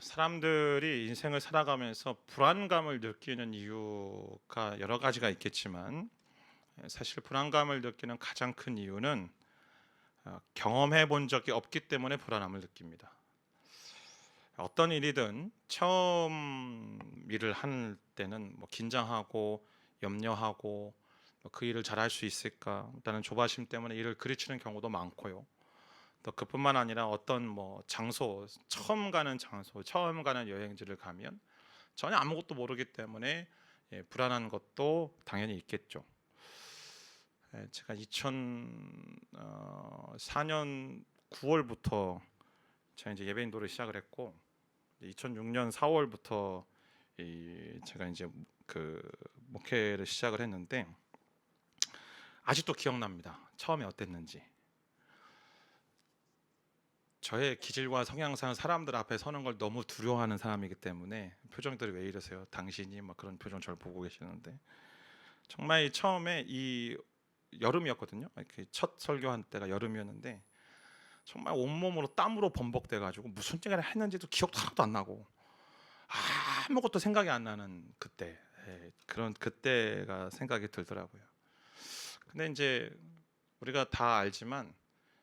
사람들이 인생을 살아가면서 불안감을 느끼는 이유가 여러 가지가 있겠지만 사실 불안감을 느끼는 가장 큰 이유는 경험해 본 적이 없기 때문에 불안함을 느낍니다. 어떤 일이든 처음 일을 할 때는 긴장하고 염려하고 그 일을 잘할 수 있을까라는 조바심 때문에 일을 그르치는 경우도 많고요. 또 그뿐만 아니라 어떤 장소, 처음 가는 장소, 처음 가는 여행지를 가면 전혀 아무것도 모르기 때문에 불안한 것도 당연히 있겠죠. 제가 2004년 9월부터 제가 이제 예배 인도를 시작을 했고 2006년 4월부터 제가 이제 그 목회를 시작을 했는데 아직도 기억납니다. 처음에 어땠는지. 저의 기질과 성향상 사람들 앞에 서는 걸 너무 두려워하는 사람이기 때문에 표정들이 왜 이러세요? 당신이 그런 표정 저를 보고 계시는데 정말 처음에 이 여름이었거든요. 첫 설교한 때가 여름이었는데 정말 온몸으로 땀으로 범벅돼 가지고 무슨 얘기를 했는지도 기억도 하나도 안 나고 아무것도 생각이 안 나는 그때, 그런 그때가 생각이 들더라고요. 근데 이제 우리가 다 알지만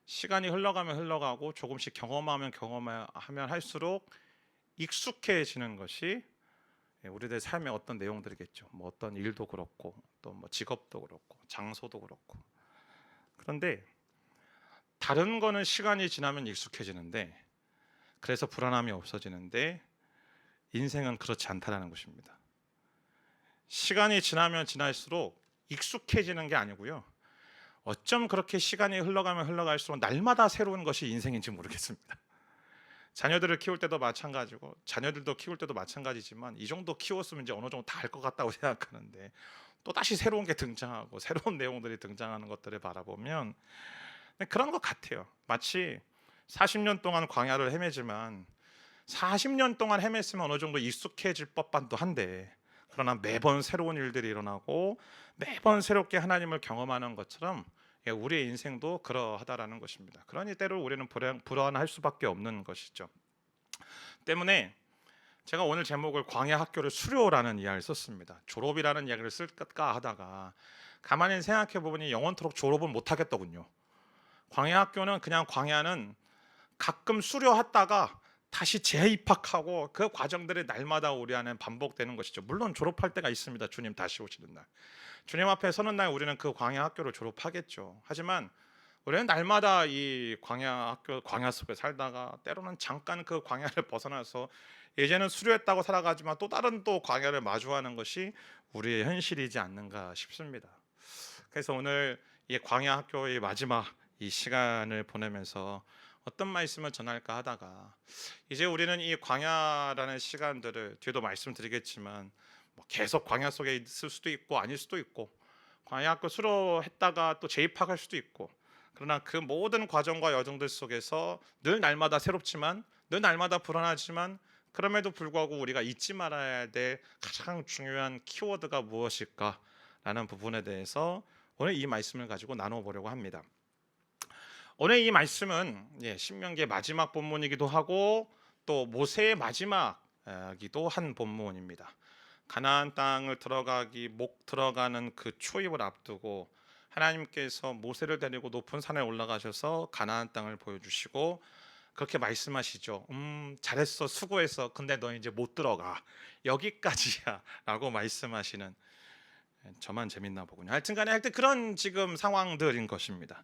시간이 흘러가면 흘러가고 조금씩 경험하면 경험하면 할수록 익숙해지는 것이 우리들 삶의 어떤 내용들이겠죠. 어떤 일도 그렇고 또 직업도 그렇고 장소도 그렇고. 그런데 다른 거는 시간이 지나면 익숙해지는데 그래서 불안함이 없어지는데 인생은 그렇지 않다라는 것입니다. 시간이 지나면 지날수록 익숙해지는 게 아니고요. 어쩜 그렇게 시간이 흘러가면 흘러갈수록 날마다 새로운 것이 인생인지 모르겠습니다. 자녀들을 키울 때도 마찬가지고 자녀들도 키울 때도 마찬가지지만 이 정도 키웠으면 이제 어느 정도 다 알 것 같다고 생각하는데 또 다시 새로운 게 등장하고 새로운 내용들이 등장하는 것들을 바라보면 그런 것 같아요. 마치 40년 동안 광야를 헤매지만 40년 동안 헤맸으면 어느 정도 익숙해질 법반도 한데 그러나 매번 새로운 일들이 일어나고 매번 새롭게 하나님을 경험하는 것처럼 우리의 인생도 그러하다라는 것입니다. 그러니 때로 우리는 불안할 수밖에 없는 것이죠. 때문에 제가 오늘 제목을 광야 학교를 수료라는 이야기를 썼습니다. 졸업이라는 이야기를 쓸까 하다가 가만히 생각해 보니 영원토록 졸업은 못 하겠더군요. 광야 학교는 그냥 광야는 가끔 수료했다가 다시 재입학하고 그 과정들이 날마다 우리 안에 반복되는 것이죠. 물론 졸업할 때가 있습니다. 주님 다시 오시는 날. 주님 앞에 서는 날 우리는 그 광야 학교를 졸업하겠죠. 하지만 우리는 날마다 이 광야 속에 살다가 때로는 잠깐 그 광야를 벗어나서 이제는 수료했다고 살아가지만 또 다른 또 광야를 마주하는 것이 우리의 현실이지 않는가 싶습니다. 그래서 오늘 이 광야 학교의 마지막 이 시간을 보내면서 어떤 말씀을 전할까 하다가 이제 우리는 이 광야라는 시간들을 뒤에도 말씀드리겠지만 계속 광야 속에 있을 수도 있고 아닐 수도 있고 광야 학교 수료했다가 또 재입학할 수도 있고 그러나 그 모든 과정과 여정들 속에서 늘 날마다 새롭지만 늘 날마다 불안하지만 그럼에도 불구하고 우리가 잊지 말아야 될 가장 중요한 키워드가 무엇일까라는 부분에 대해서 오늘 이 말씀을 가지고 나눠보려고 합니다. 오늘 이 말씀은 신명기의 마지막 본문이기도 하고 또 모세의 마지막이기도 한 본문입니다. 가나안 땅을 들어가는 그 초입을 앞두고 하나님께서 모세를 데리고 높은 산에 올라가셔서 가나안 땅을 보여주시고 그렇게 말씀하시죠. 잘했어, 수고했어. 근데 너 이제 못 들어가. 여기까지야라고 말씀하시는 저만 재밌나 보군요. 하여튼 그런 지금 상황들인 것입니다.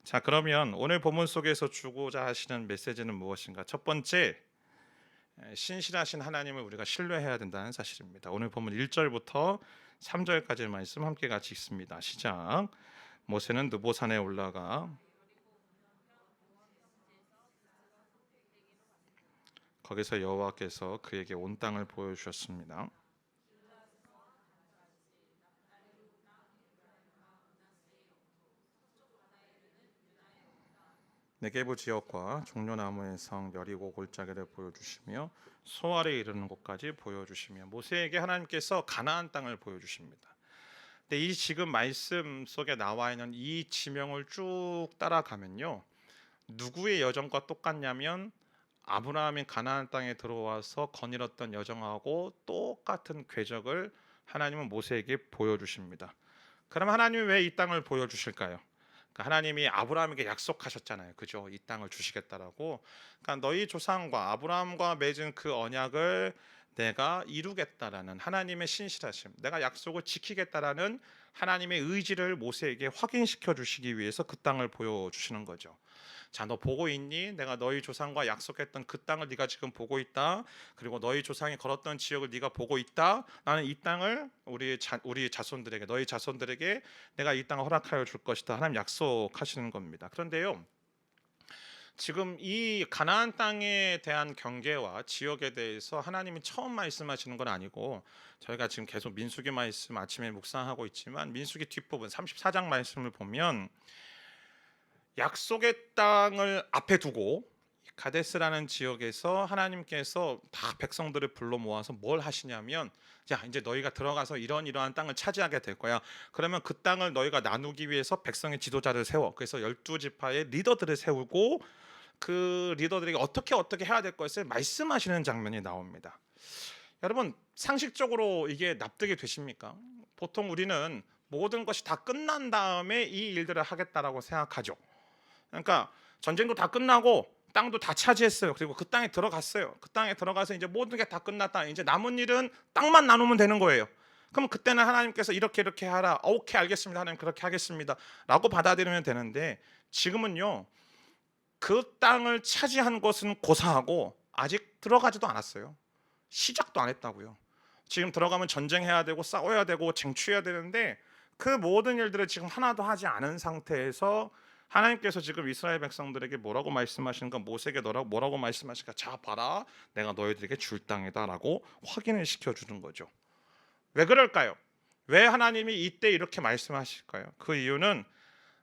자, 그러면 오늘 본문 속에서 주고자 하시는 메시지는 무엇인가? 첫 번째, 신실하신 하나님을 우리가 신뢰해야 된다는 사실입니다. 오늘 본문 1절부터 3절까지의 말씀 함께 같이 읽습니다. 시작. 모세는 느보산에 올라가 거기서 여호와께서 그에게 온 땅을 보여주셨습니다. 네게부 지역과 종려나무의 성 여리고 골짜기를 보여주시며 소알에 이르는 곳까지 보여주시며 모세에게 하나님께서 가나안 땅을 보여주십니다. 근데 이 지금 말씀 속에 나와 있는 이 지명을 쭉 따라가면요, 누구의 여정과 똑같냐면 아브라함이 가나안 땅에 들어와서 거닐었던 여정하고 똑같은 궤적을 하나님은 모세에게 보여주십니다. 그럼 하나님이 왜 이 땅을 보여주실까요? 그러니까 하나님이 아브라함에게 약속하셨잖아요. 그죠? 이 땅을 주시겠다라고. 그러니까 너희 조상과 아브라함과 맺은 그 언약을 내가 이루겠다라는 하나님의 신실하심, 내가 약속을 지키겠다라는 하나님의 의지를 모세에게 확인시켜 주시기 위해서 그 땅을 보여주시는 거죠. 자, 너 보고 있니? 내가 너희 조상과 약속했던 그 땅을 네가 지금 보고 있다. 그리고 너희 조상이 걸었던 지역을 네가 보고 있다. 나는 이 땅을 우리 자손들에게, 너희 자손들에게 내가 이 땅을 허락하여 줄 것이다. 하나님 약속하시는 겁니다. 그런데요, 지금 이 가나안 땅에 대한 경계와 지역에 대해서 하나님이 처음 말씀하시는 건 아니고, 저희가 지금 계속 민수기 말씀 아침에 묵상하고 있지만 민수기 뒷부분 34장 말씀을 보면 약속의 땅을 앞에 두고 가데스라는 지역에서 하나님께서 다 백성들을 불러 모아서 뭘 하시냐면, 자, 이제 너희가 들어가서 이러한 땅을 차지하게 될 거야. 그러면 그 땅을 너희가 나누기 위해서 백성의 지도자를 세워. 그래서 12지파의 리더들을 세우고 그 리더들에게 어떻게 해야 될 것을 말씀하시는 장면이 나옵니다. 여러분, 상식적으로 이게 납득이 되십니까? 보통 우리는 모든 것이 다 끝난 다음에 이 일들을 하겠다라고 생각하죠. 그러니까 전쟁도 다 끝나고 땅도 다 차지했어요. 그리고 그 땅에 들어갔어요. 그 땅에 들어가서 이제 모든 게 다 끝났다. 이제 남은 일은 땅만 나누면 되는 거예요. 그럼 그때는 하나님께서 이렇게 하라. 오케이, 알겠습니다. 하나님 그렇게 하겠습니다. 라고 받아들이면 되는데, 지금은요, 그 땅을 차지한 것은 고사하고 아직 들어가지도 않았어요. 시작도 안 했다고요. 지금 들어가면 전쟁해야 되고 싸워야 되고 쟁취해야 되는데 그 모든 일들을 지금 하나도 하지 않은 상태에서 하나님께서 지금 이스라엘 백성들에게 뭐라고 말씀하시는가, 모세에게 뭐라고 말씀하시는가, 자 봐라, 내가 너희들에게 줄 땅이다라고 확인을 시켜주는 거죠. 왜 그럴까요? 왜 하나님이 이때 이렇게 말씀하실까요? 그 이유는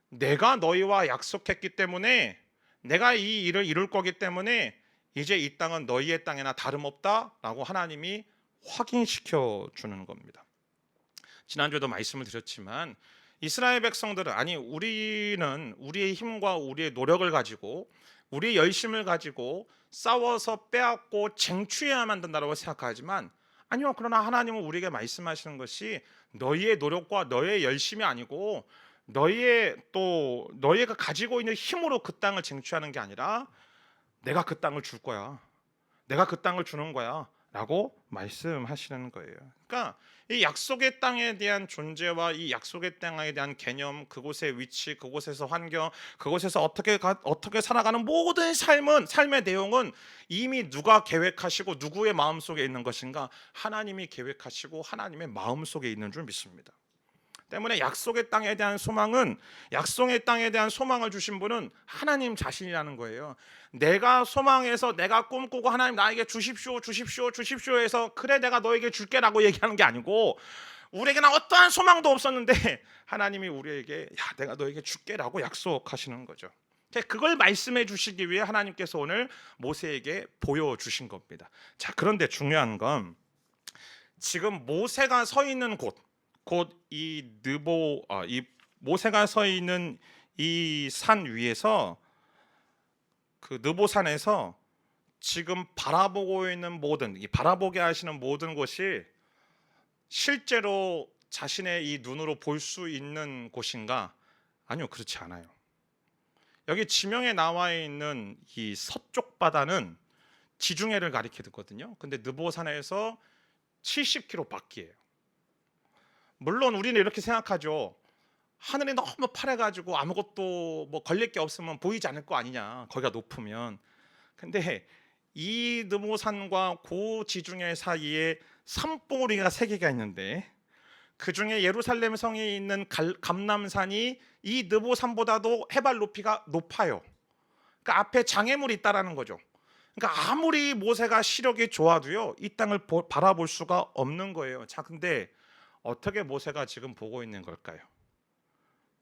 내가 너희와 약속했기 때문에, 내가 이 일을 이룰 거기 때문에 이제 이 땅은 너희의 땅이나 다름없다라고 하나님이 확인시켜 주는 겁니다. 지난주에도 말씀을 드렸지만 이스라엘 백성들은, 아니 우리는 우리의 힘과 우리의 노력을 가지고 우리의 열심을 가지고 싸워서 빼앗고 쟁취해야만 된다고 생각하지만, 아니요, 그러나 하나님은 우리에게 말씀하시는 것이 너희의 노력과 너희의 열심이 아니고 너희가 가지고 있는 힘으로 그 땅을 쟁취하는 게 아니라 내가 그 땅을 줄 거야. 내가 그 땅을 주는 거야. 라고 말씀하시는 거예요. 그러니까 이 약속의 땅에 대한 존재와 이 약속의 땅에 대한 개념, 그곳의 위치, 그곳에서 환경, 그곳에서 어떻게 살아가는 모든 삶의 내용은 이미 누가 계획하시고 누구의 마음속에 있는 것인가? 하나님이 계획하시고 하나님의 마음속에 있는 줄 믿습니다. 때문에 약속의 땅에 대한 소망은, 약속의 땅에 대한 소망을 주신 분은 하나님 자신이라는 거예요. 내가 소망해서 내가 꿈꾸고 하나님 나에게 주십시오 해서 그래 내가 너에게 줄게라고 얘기하는 게 아니고, 우리에게는 어떠한 소망도 없었는데 하나님이 우리에게 야 내가 너에게 줄게라고 약속하시는 거죠. 그걸 말씀해 주시기 위해 하나님께서 오늘 모세에게 보여주신 겁니다. 자, 그런데 중요한 건 지금 모세가 서 있는 곳, 곧 이 모세가 서 있는 이 산 위에서, 그 느보산에서 지금 바라보고 있는 이 바라보게 하시는 모든 것이 실제로 자신의 이 눈으로 볼 수 있는 곳인가? 아니요, 그렇지 않아요. 여기 지명에 나와 있는 이 서쪽 바다는 지중해를 가리키거든요. 근데 느보산에서 70km 밖이에요. 물론 우리는 이렇게 생각하죠. 하늘이 너무 파래가지고 아무것도 뭐 걸릴 게 없으면 보이지 않을 거 아니냐, 거기가 높으면. 근데 이 느보산과 고 지중해 사이에 산봉우리가 3개가 있는데, 그 중에 예루살렘 성에 있는 감람산이 이 느보산보다도 해발 높이가 높아요. 그러니까 앞에 장애물이 있다라는 거죠. 그러니까 아무리 모세가 시력이 좋아도요, 이 땅을 바라볼 수가 없는 거예요. 자, 근데 어떻게 모세가 지금 보고 있는 걸까요?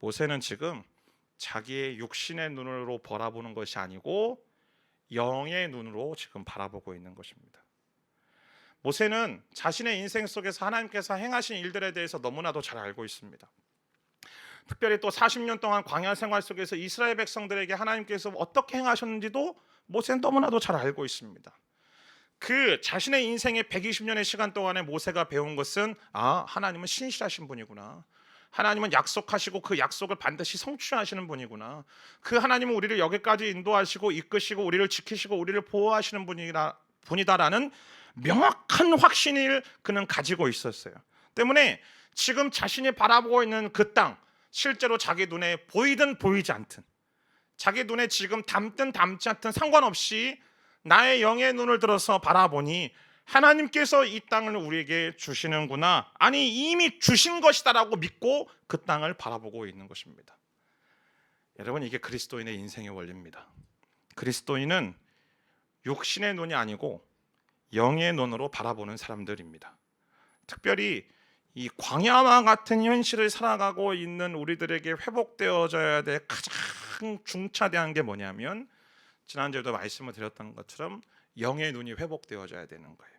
모세는 지금 자기의 육신의 눈으로 바라보는 것이 아니고 영의 눈으로 지금 바라보고 있는 것입니다. 모세는 자신의 인생 속에서 하나님께서 행하신 일들에 대해서 너무나도 잘 알고 있습니다. 특별히 또 40년 동안 광야 생활 속에서 이스라엘 백성들에게 하나님께서 어떻게 행하셨는지도 모세는 너무나도 잘 알고 있습니다. 그 자신의 인생의 120년의 시간 동안에 모세가 배운 것은 하나님은 신실하신 분이구나. 하나님은 약속하시고 그 약속을 반드시 성취하시는 분이구나. 그 하나님은 우리를 여기까지 인도하시고 이끄시고 우리를 지키시고 우리를 보호하시는 분이다라는 명확한 확신을 그는 가지고 있었어요. 때문에 지금 자신이 바라보고 있는 그 땅, 실제로 자기 눈에 보이든 보이지 않든, 자기 눈에 지금 담든 담지 않든 상관없이 나의 영의 눈을 들어서 바라보니 하나님께서 이 땅을 우리에게 주시는구나, 아니 이미 주신 것이다라고 믿고 그 땅을 바라보고 있는 것입니다. 여러분, 이게 그리스도인의 인생의 원리입니다. 그리스도인은 육신의 눈이 아니고 영의 눈으로 바라보는 사람들입니다. 특별히 이 광야와 같은 현실을 살아가고 있는 우리들에게 회복되어져야 될 가장 중차대한 게 뭐냐면, 지난주에도 말씀을 드렸던 것처럼 영의 눈이 회복되어져야 되는 거예요.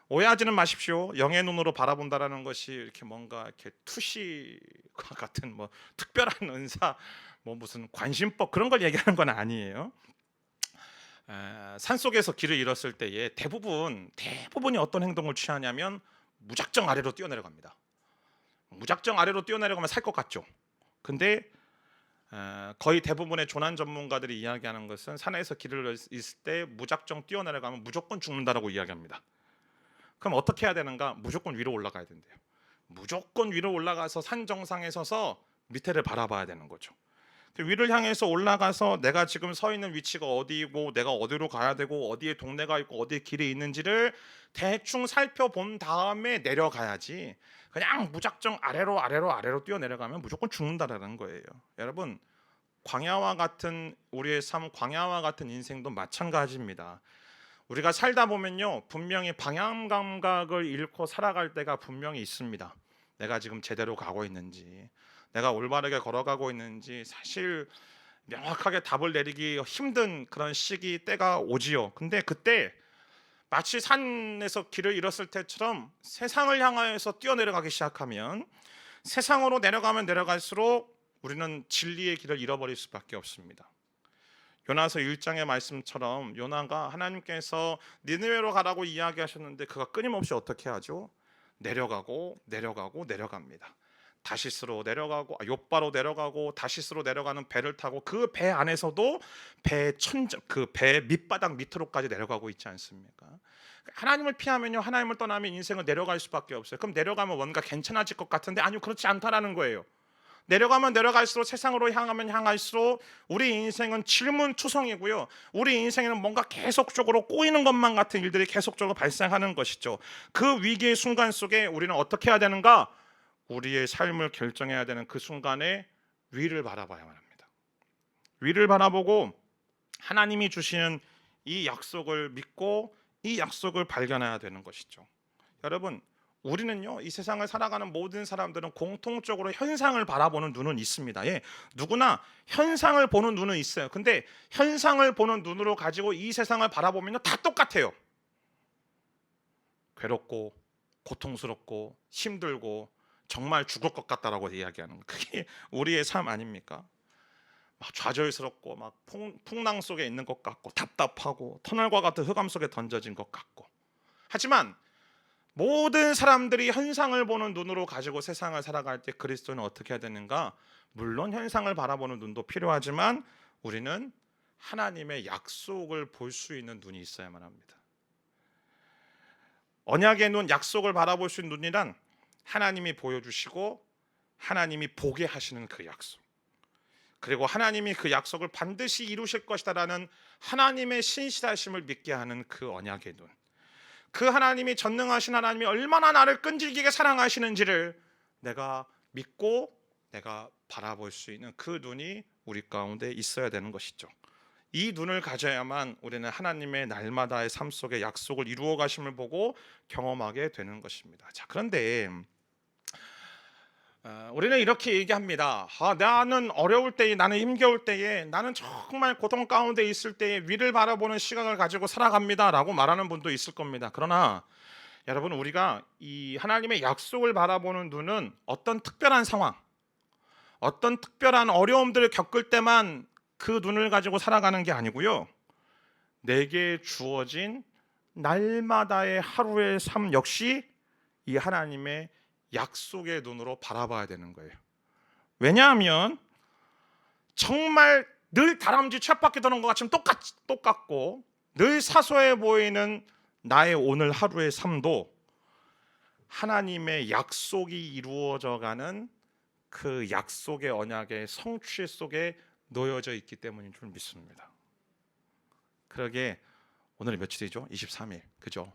오해하지는 마십시오. 영의 눈으로 바라본다라는 것이 이렇게 뭔가 이렇게 투시과 같은 뭐 특별한 은사, 뭐 무슨 관심법 그런 걸 얘기하는 건 아니에요. 산속에서 길을 잃었을 때에 대부분이 어떤 행동을 취하냐면 무작정 아래로 뛰어내려갑니다. 무작정 아래로 뛰어내려가면 살 것 같죠. 근데 거의 대부분의 조난 전문가들이 이야기하는 것은 산에서 길을 잃을 때 무작정 뛰어내려가면 무조건 죽는다라고 이야기합니다. 그럼 어떻게 해야 되는가? 무조건 위로 올라가야 된대요. 무조건 위로 올라가서 산 정상에 서서 밑에를 바라봐야 되는 거죠. 위를 향해서 올라가서 내가 지금 서 있는 위치가 어디고 내가 어디로 가야 되고 어디에 동네가 있고 어디에 길이 있는지를 대충 살펴본 다음에 내려가야지, 그냥 무작정 아래로 뛰어내려가면 무조건 죽는다라는 거예요. 여러분, 광야와 같은 우리의 삶, 광야와 같은 인생도 마찬가지입니다. 우리가 살다 보면요, 분명히 방향 감각을 잃고 살아갈 때가 분명히 있습니다. 내가 지금 제대로 가고 있는지, 내가 올바르게 걸어가고 있는지 사실 명확하게 답을 내리기 힘든 그런 시기 때가 오지요. 근데 그때 마치 산에서 길을 잃었을 때처럼 세상을 향하여서 뛰어내려가기 시작하면, 세상으로 내려가면 내려갈수록 우리는 진리의 길을 잃어버릴 수밖에 없습니다. 요나서 1장의 말씀처럼 요나가 하나님께서 니느웨로 가라고 이야기하셨는데 그가 끊임없이 어떻게 하죠? 내려갑니다. 다시스로 내려가고 욥바로 내려가고 다시스로 내려가는 배를 타고 그 배 안에서도 그 배 밑바닥 밑으로까지 내려가고 있지 않습니까? 하나님을 피하면요, 하나님을 떠나면 인생은 내려갈 수밖에 없어요. 그럼 내려가면 뭔가 괜찮아질 것 같은데 아니요, 그렇지 않다라는 거예요. 내려가면 내려갈수록, 세상으로 향하면 향할수록 우리 인생은 질문투성이고요, 우리 인생에는 뭔가 계속적으로 꼬이는 것만 같은 일들이 계속적으로 발생하는 것이죠. 그 위기의 순간 속에 우리는 어떻게 해야 되는가? 우리의 삶을 결정해야 되는 그 순간에 위를 바라봐야만 합니다. 위를 바라보고 하나님이 주시는 이 약속을 믿고 이 약속을 발견해야 되는 것이죠. 여러분, 우리는요, 이 세상을 살아가는 모든 사람들은 공통적으로 현상을 바라보는 눈은 있습니다. 누구나 현상을 보는 눈은 있어요. 근데 현상을 보는 눈으로 가지고 이 세상을 바라보면 다 똑같아요. 괴롭고 고통스럽고 힘들고 정말 죽을 것 같다라고 이야기하는 거, 그게 우리의 삶 아닙니까? 막 좌절스럽고 막 풍랑 속에 있는 것 같고 답답하고 터널과 같은 흑암 속에 던져진 것 같고. 하지만 모든 사람들이 현상을 보는 눈으로 가지고 세상을 살아갈 때 그리스도는 어떻게 해야 되는가? 물론 현상을 바라보는 눈도 필요하지만 우리는 하나님의 약속을 볼 수 있는 눈이 있어야만 합니다. 언약의 눈, 약속을 바라볼 수 있는 눈이란 하나님이 보여주시고 하나님이 보게 하시는 그 약속, 그리고 하나님이 그 약속을 반드시 이루실 것이다라는 하나님의 신실하심을 믿게 하는 그 언약의 눈, 그 하나님이 전능하신 하나님이 얼마나 나를 끈질기게 사랑하시는지를 내가 믿고 내가 바라볼 수 있는 그 눈이 우리 가운데 있어야 되는 것이죠. 이 눈을 가져야만 우리는 하나님의 날마다의 삶 속에 약속을 이루어 가심을 보고 경험하게 되는 것입니다. 자, 그런데 우리는 이렇게 얘기합니다. 나는 어려울 때에, 나는 힘겨울 때에, 나는 정말 고통 가운데 있을 때에 위를 바라보는 시각을 가지고 살아갑니다 라고 말하는 분도 있을 겁니다. 그러나 여러분, 우리가 이 하나님의 약속을 바라보는 눈은 어떤 특별한 상황, 어떤 특별한 어려움들을 겪을 때만 그 눈을 가지고 살아가는 게 아니고요, 내게 주어진 날마다의 하루의 삶 역시 이 하나님의 약속의 눈으로 바라봐야 되는 거예요. 왜냐하면 정말 늘 다람쥐 쳇바퀴 도는 것 같지만 똑같고 늘 사소해 보이는 나의 오늘 하루의 삶도 하나님의 약속이 이루어져가는 그 약속의 언약의 성취 속에 놓여져 있기 때문인 줄 믿습니다. 그러게 오늘이 며칠이죠? 23일, 그죠?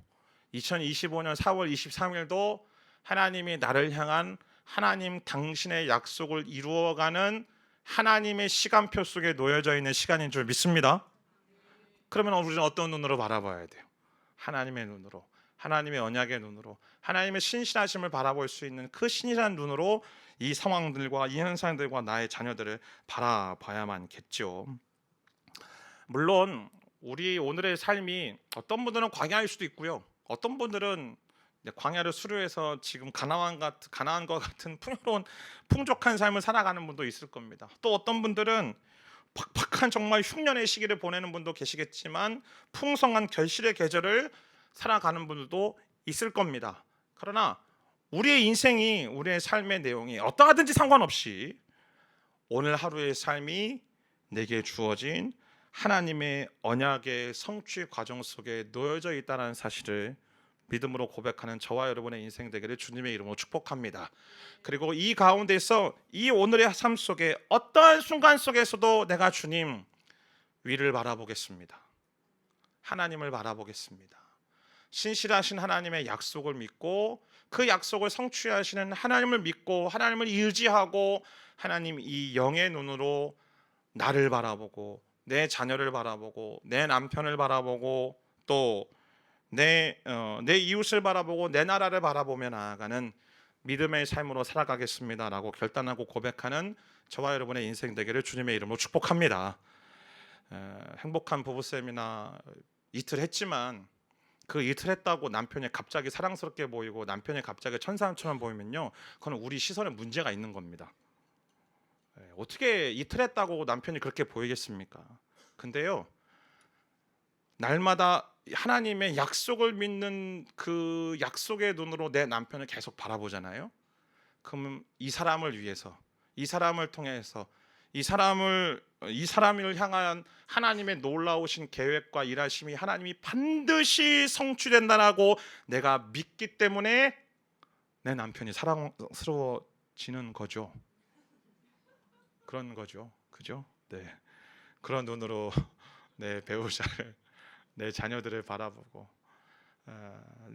2025년 4월 23일도 하나님이 나를 향한 하나님 당신의 약속을 이루어가는 하나님의 시간표 속에 놓여져 있는 시간인 줄 믿습니다. 그러면 우리는 어떤 눈으로 바라봐야 돼요? 하나님의 눈으로, 하나님의 언약의 눈으로, 하나님의 신실하심을 바라볼 수 있는 그 신실한 눈으로 이 상황들과 이 현상들과 나의 자녀들을 바라봐야만겠죠. 물론 우리 오늘의 삶이 어떤 분들은 광야일 수도 있고요. 어떤 분들은 광야를 수료해서 지금 가나안과 같은 풍요로운 풍족한 삶을 살아가는 분도 있을 겁니다. 또 어떤 분들은 팍팍한 정말 흉년의 시기를 보내는 분도 계시겠지만 풍성한 결실의 계절을 살아가는 분들도 있을 겁니다. 그러나 우리의 인생이, 우리의 삶의 내용이 어떠하든지 상관없이 오늘 하루의 삶이 내게 주어진 하나님의 언약의 성취 과정 속에 놓여져 있다는 사실을 믿음으로 고백하는 저와 여러분의 인생 되기를 주님의 이름으로 축복합니다. 그리고 이 가운데서 이 오늘의 삶 속에 어떠한 순간 속에서도 내가 주님 위를 바라보겠습니다. 하나님을 바라보겠습니다. 신실하신 하나님의 약속을 믿고 그 약속을 성취하시는 하나님을 믿고 하나님을 의지하고 하나님 이 영의 눈으로 나를 바라보고 내 자녀를 바라보고 내 남편을 바라보고 또 내 이웃을 바라보고 내 나라를 바라보며 나아가는 믿음의 삶으로 살아가겠습니다라고 결단하고 고백하는 저와 여러분의 인생 되기를 주님의 이름으로 축복합니다. 행복한 부부싸움이나 이틀 했지만 그 이틀 했다고 남편이 갑자기 사랑스럽게 보이고 남편이 갑자기 천사처럼 보이면요, 그건 우리 시선에 문제가 있는 겁니다. 어떻게 이틀 했다고 남편이 그렇게 보이겠습니까? 근데요, 날마다 하나님의 약속을 믿는 그 약속의 눈으로 내 남편을 계속 바라보잖아요. 그럼 이 사람을 위해서, 이 사람을 통해서 이 사람을 향한 하나님의 놀라우신 계획과 일하심이 하나님이 반드시 성취된다라고 내가 믿기 때문에 내 남편이 사랑스러워지는 거죠. 그런 거죠. 그죠? 네. 그런 눈으로 내 배우자를, 내 자녀들을 바라보고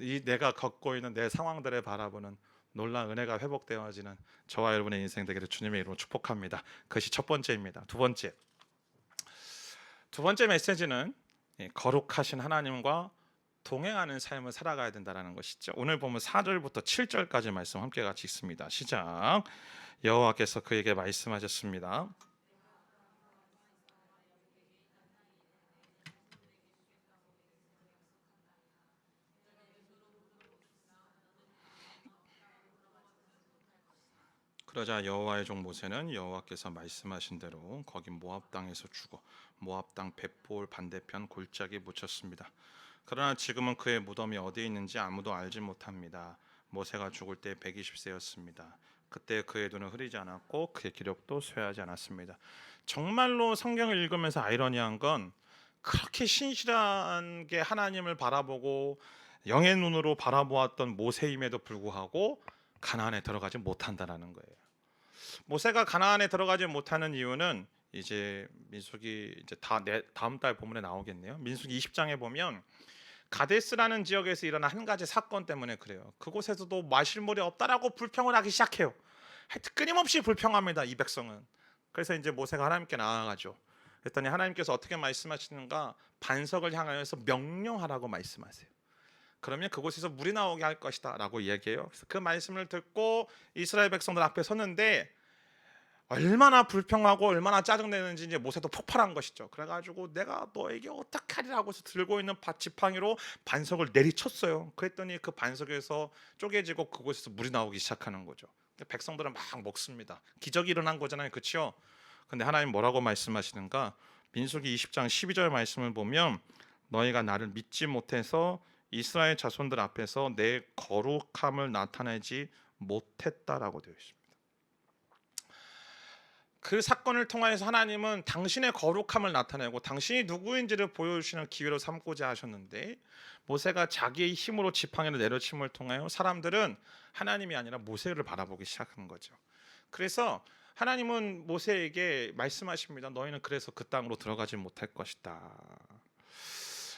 이 내가 겪고 있는 내 상황들을 바라보는 놀라운 은혜가 회복되어지는 저와 여러분의 인생 되기를 주님의 이름으로 축복합니다. 그것이 첫 번째입니다. 두 번째 메시지는 거룩하신 하나님과 동행하는 삶을 살아가야 된다는 것이죠. 오늘 보면 4절부터 7절까지 말씀 함께 같이 읽습니다. 시작. 여호와께서 그에게 말씀하셨습니다. 그러자 여호와의 종 모세는 여호와께서 말씀하신 대로 거기 모압 땅에서 죽어 모압 땅 벳볼 반대편 골짜기에 묻혔습니다. 그러나 지금은 그의 무덤이 어디에 있는지 아무도 알지 못합니다. 모세가 죽을 때 120세였습니다. 그때 그의 눈은 흐리지 않았고 그의 기력도 쇠하지 않았습니다. 정말로 성경을 읽으면서 아이러니한 건 그렇게 신실한 게 하나님을 바라보고 영의 눈으로 바라보았던 모세임에도 불구하고 가나안에 들어가지 못한다라는 거예요. 모세가 가나안에 들어가지 못하는 이유는 이제 민수기 이제 다음 달 본문에 나오겠네요. 민수기 20장에 보면 가데스라는 지역에서 일어난 한 가지 사건 때문에 그래요. 그곳에서도 마실 물이 없다라고 불평을 하기 시작해요. 하여튼 끊임없이 불평합니다, 이 백성은. 그래서 이제 모세가 하나님께 나아가죠. 그랬더니 하나님께서 어떻게 말씀하시는가? 반석을 향하여서 명령하라고 말씀하세요. 그러면 그곳에서 물이 나오게 할 것이다 라고 이야기해요. 그래서 그 말씀을 듣고 이스라엘 백성들 앞에 섰는데 얼마나 불평하고 얼마나 짜증내는지 이제 모세도 폭발한 것이죠. 그래가지고 내가 너에게 어떻게 하리라고 해서 들고 있는 지팡이로 반석을 내리쳤어요. 그랬더니 그 반석에서 쪼개지고 그곳에서 물이 나오기 시작하는 거죠. 백성들은 막 먹습니다. 기적이 일어난 거잖아요, 그렇죠? 근데 하나님 뭐라고 말씀하시는가? 민수기 20장 12절 말씀을 보면 너희가 나를 믿지 못해서 이스라엘 자손들 앞에서 내 거룩함을 나타내지 못했다라고 되어 있습니다. 그 사건을 통하여서 하나님은 당신의 거룩함을 나타내고 당신이 누구인지를 보여주시는 기회로 삼고자 하셨는데, 모세가 자기의 힘으로 지팡이를 내려침을 통하여 사람들은 하나님이 아니라 모세를 바라보기 시작한 거죠. 그래서 하나님은 모세에게 말씀하십니다. 너희는 그래서 그 땅으로 들어가지 못할 것이다.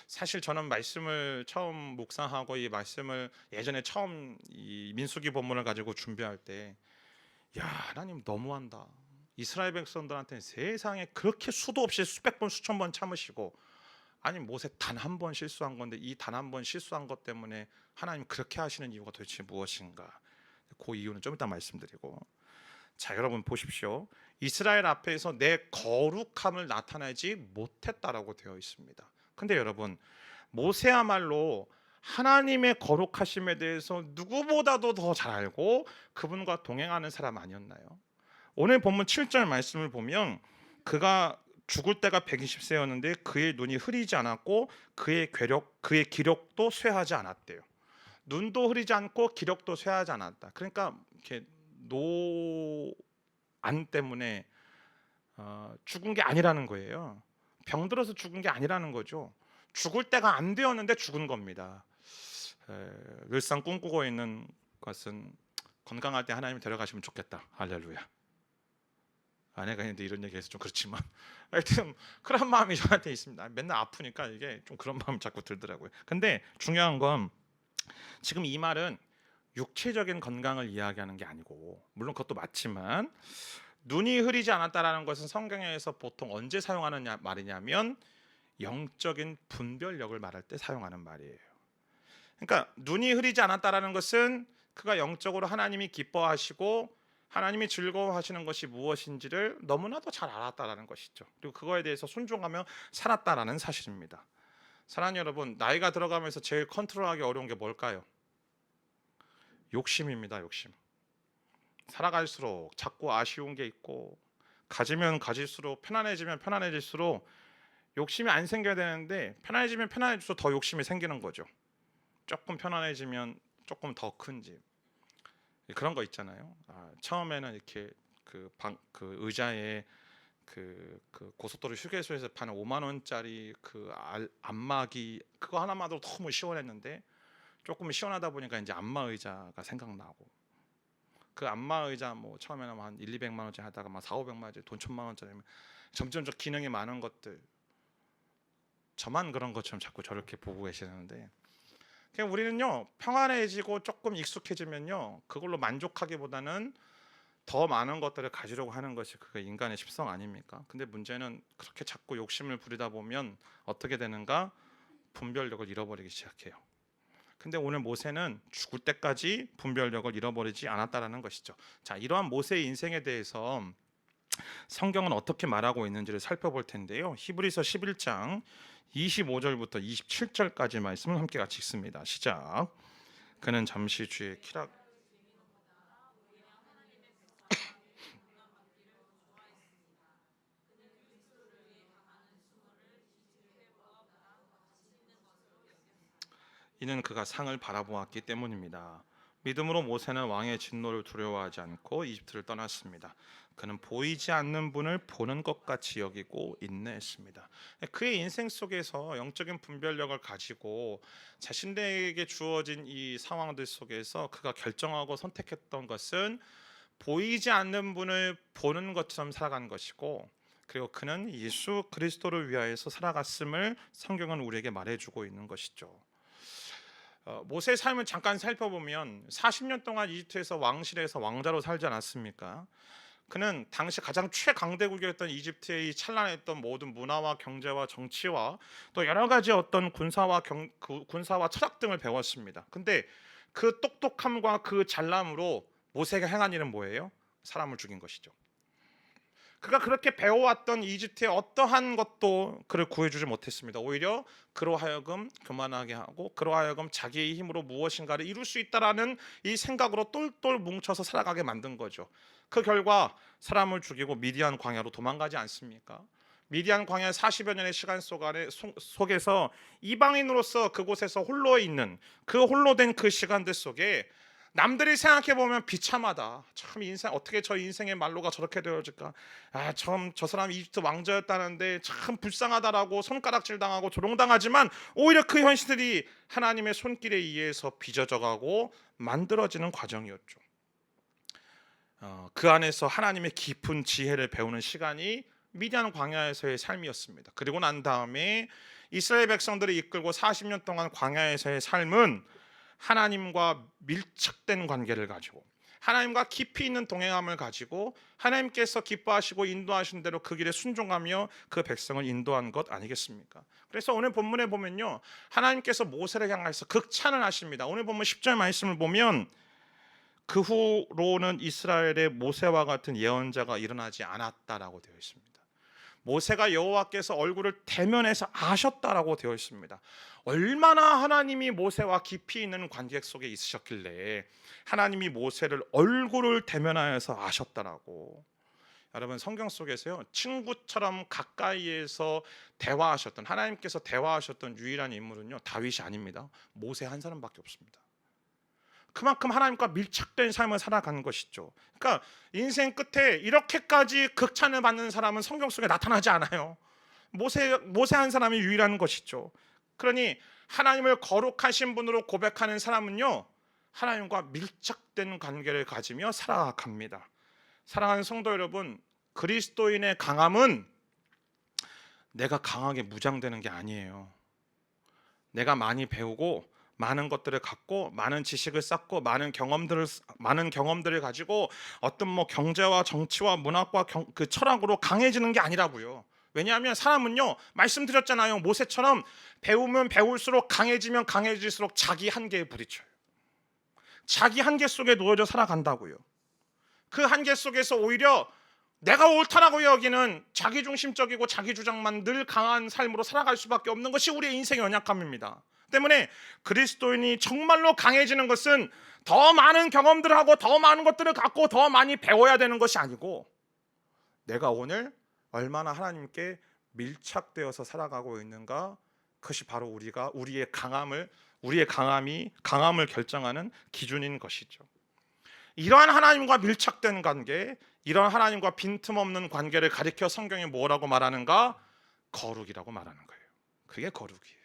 사실 저는 말씀을 처음 묵상하고 이 말씀을 예전에 처음 이 민수기 본문을 가지고 준비할 때, 야, 하나님 너무한다. 이스라엘 백성들한테 세상에 그렇게 수도 없이 수백 번 수천 번 참으시고, 아니 모세 단 한 번 실수한 건데 이 단 한 번 실수한 것 때문에 하나님 그렇게 하시는 이유가 도대체 무엇인가? 그 이유는 좀 이따 말씀드리고, 자 여러분 보십시오. 이스라엘 앞에서 내 거룩함을 나타내지 못했다라고 되어 있습니다. 근데 여러분, 모세야말로 하나님의 거룩하심에 대해서 누구보다도 더 잘 알고 그분과 동행하는 사람 아니었나요? 오늘 본문 7절 말씀을 보면 그가 죽을 때가 120세였는데 그의 눈이 흐리지 않았고 그의 기력도 쇠하지 않았대요. 눈도 흐리지 않고 기력도 쇠하지 않았다. 그러니까 이렇게 노안 때문에 죽은 게 아니라는 거예요. 병들어서 죽은 게 아니라는 거죠. 죽을 때가 안 되었는데 죽은 겁니다. 늘상 꿈꾸고 있는 것은 건강할 때 하나님 데려가시면 좋겠다. 할렐루야. 아내가 있는데 이런 얘기해서 좀 그렇지만 하여튼 그런 마음이 저한테 있습니다. 맨날 아프니까 이게 좀 그런 마음이 자꾸 들더라고요. 근데 중요한 건 지금 이 말은 육체적인 건강을 이야기하는 게 아니고, 물론 그것도 맞지만 눈이 흐리지 않았다라는 것은 성경에서 보통 언제 사용하는 말이냐면 영적인 분별력을 말할 때 사용하는 말이에요. 그러니까 눈이 흐리지 않았다라는 것은 그가 영적으로 하나님이 기뻐하시고 하나님이 즐거워하시는 것이 무엇인지를 너무나도 잘 알았다라는 것이죠. 그리고 그거에 대해서 순종하며 살았다라는 사실입니다. 사랑하는 여러분, 나이가 들어가면서 제일 컨트롤하기 어려운 게 뭘까요? 욕심입니다. 욕심. 살아갈수록 자꾸 아쉬운 게 있고, 가지면 가질수록, 편안해지면 편안해질수록 욕심이 안 생겨야 되는데 편안해지면 편안해질수록 더 욕심이 생기는 거죠. 조금 편안해지면 조금 더 큰 집, 그런 거 있잖아요. 처음에는 이렇게 그 의자에 그 고속도로 휴게소에서 파는 5만 원짜리 그 안마기, 그거 하나만으로 너무 시원했는데 조금 시원하다 보니까 이제 안마 의자가 생각나고, 그 안마 의자 뭐 처음에는 한 1, 200만 원짜리 하다가 막 4, 500만 원짜리, 돈 1,000만 원짜리, 점점 기능이 많은 것들. 저만 그런 것처럼 자꾸 저렇게 보고 계시는데, 그냥 우리는요 평안해지고 조금 익숙해지면요 그걸로 만족하기보다는 더 많은 것들을 가지려고 하는 것이 그게 인간의 십성 아닙니까? 근데 문제는 그렇게 자꾸 욕심을 부리다 보면 어떻게 되는가? 분별력을 잃어버리기 시작해요. 근데 오늘 모세는 죽을 때까지 분별력을 잃어버리지 않았다라는 것이죠. 자, 이러한 모세의 인생에 대해서 성경은 어떻게 말하고 있는지를 살펴볼 텐데요. 히브리서 11장 25절부터 27절까지 말씀을 함께 같이 읽습니다. 시작. 그는 잠시 주의 키락 이는 그가 상을 바라보았기 때문입니다. 믿음으로 모세는 왕의 진노를 두려워하지 않고 이집트를 떠났습니다. 그는 보이지 않는 분을 보는 것 같이 여기고 인내했습니다. 그의 인생 속에서 영적인 분별력을 가지고 자신에게 주어진 이 상황들 속에서 그가 결정하고 선택했던 것은 보이지 않는 분을 보는 것처럼 살아간 것이고, 그리고 그는 예수 그리스도를 위하여서 살아갔음을 성경은 우리에게 말해주고 있는 것이죠. 모세의 삶을 잠깐 살펴보면 40년 동안 이집트에서 왕실에서 왕자로 살지 않았습니까? 그는 당시 가장 최강대국이었던 이집트의 이 찬란했던 모든 문화와 경제와 정치와 또 여러 가지 어떤 군사와 철학 등을 배웠습니다. 근데 그 똑똑함과 그 잘남으로 모세가 행한 일은 뭐예요? 사람을 죽인 것이죠. 그가 그렇게 배워왔던 이집트의 어떠한 것도 그를 구해주지 못했습니다. 오히려 그로 하여금 교만하게 하고 그로 하여금 자기의 힘으로 무엇인가를 이룰 수 있다라는 이 생각으로 똘똘 뭉쳐서 살아가게 만든 거죠. 그 결과 사람을 죽이고 미디안 광야로 도망가지 않습니까? 미디안 광야 40여 년의 시간 속에서 이방인으로서 그곳에서 홀로 있는 그 홀로 된 그 시간들 속에 남들이 생각해 보면 비참하다. 참 인생 어떻게 저 인생의 말로가 저렇게 되어질까? 참 저 사람 이집트 왕자였다는데 참 불쌍하다라고 손가락질 당하고 조롱당하지만 오히려 그 현실들이 하나님의 손길에 의해서 빚어져가고 만들어지는 과정이었죠. 그 안에서 하나님의 깊은 지혜를 배우는 시간이 미디안 광야에서의 삶이었습니다. 그리고 난 다음에 이스라엘 백성들을 이끌고 40년 동안 광야에서의 삶은 하나님과 밀착된 관계를 가지고 하나님과 깊이 있는 동행함을 가지고 하나님께서 기뻐하시고 인도하신 대로 그 길에 순종하며 그 백성을 인도한 것 아니겠습니까? 그래서 오늘 본문에 보면요, 하나님께서 모세를 향해서 극찬을 하십니다. 오늘 본문 10절 말씀을 보면 그 후로는 이스라엘의 모세와 같은 예언자가 일어나지 않았다라고 되어 있습니다. 모세가 여호와께서 얼굴을 대면해서 아셨다라고 되어 있습니다. 얼마나 하나님이 모세와 깊이 있는 관계 속에 있으셨길래 하나님이 모세를 얼굴을 대면하여서 아셨다라고. 여러분, 성경 속에서요, 친구처럼 가까이에서 대화하셨던, 하나님께서 대화하셨던 유일한 인물은요, 다윗이 아닙니다. 모세 한 사람밖에 없습니다. 그만큼 하나님과 밀착된 삶을 살아가는 것이죠. 그러니까 인생 끝에 이렇게까지 극찬을 받는 사람은 성경 속에 나타나지 않아요. 모세 한 사람이 유일한 것이죠. 그러니 하나님을 거룩하신 분으로 고백하는 사람은요, 하나님과 밀착된 관계를 가지며 살아갑니다. 사랑하는 성도 여러분, 그리스도인의 강함은 내가 강하게 무장되는 게 아니에요. 내가 많이 배우고 많은 것들을 갖고 많은 지식을 쌓고 많은 경험들을 가지고 어떤 경제와 정치와 문학과 그 철학으로 강해지는 게 아니라고요. 왜냐하면 사람은요, 말씀드렸잖아요, 모세처럼 배우면 배울수록 강해지면 강해질수록 자기 한계에 부딪혀요. 자기 한계 속에 놓여져 살아간다고요. 그 한계 속에서 오히려 내가 옳다라고 여기는 자기중심적이고 자기주장만 늘 강한 삶으로 살아갈 수밖에 없는 것이 우리의 인생의 연약함입니다. 때문에 그리스도인이 정말로 강해지는 것은 더 많은 경험들을 하고 더 많은 것들을 갖고 더 많이 배워야 되는 것이 아니고, 내가 오늘 얼마나 하나님께 밀착되어서 살아가고 있는가, 그것이 바로 우리의 강함을 결정하는 기준인 것이죠. 이러한 하나님과 밀착된 관계, 이러한 하나님과 빈틈없는 관계를 가리켜 성경이 뭐라고 말하는가? 거룩이라고 말하는 거예요. 그게 거룩이에요.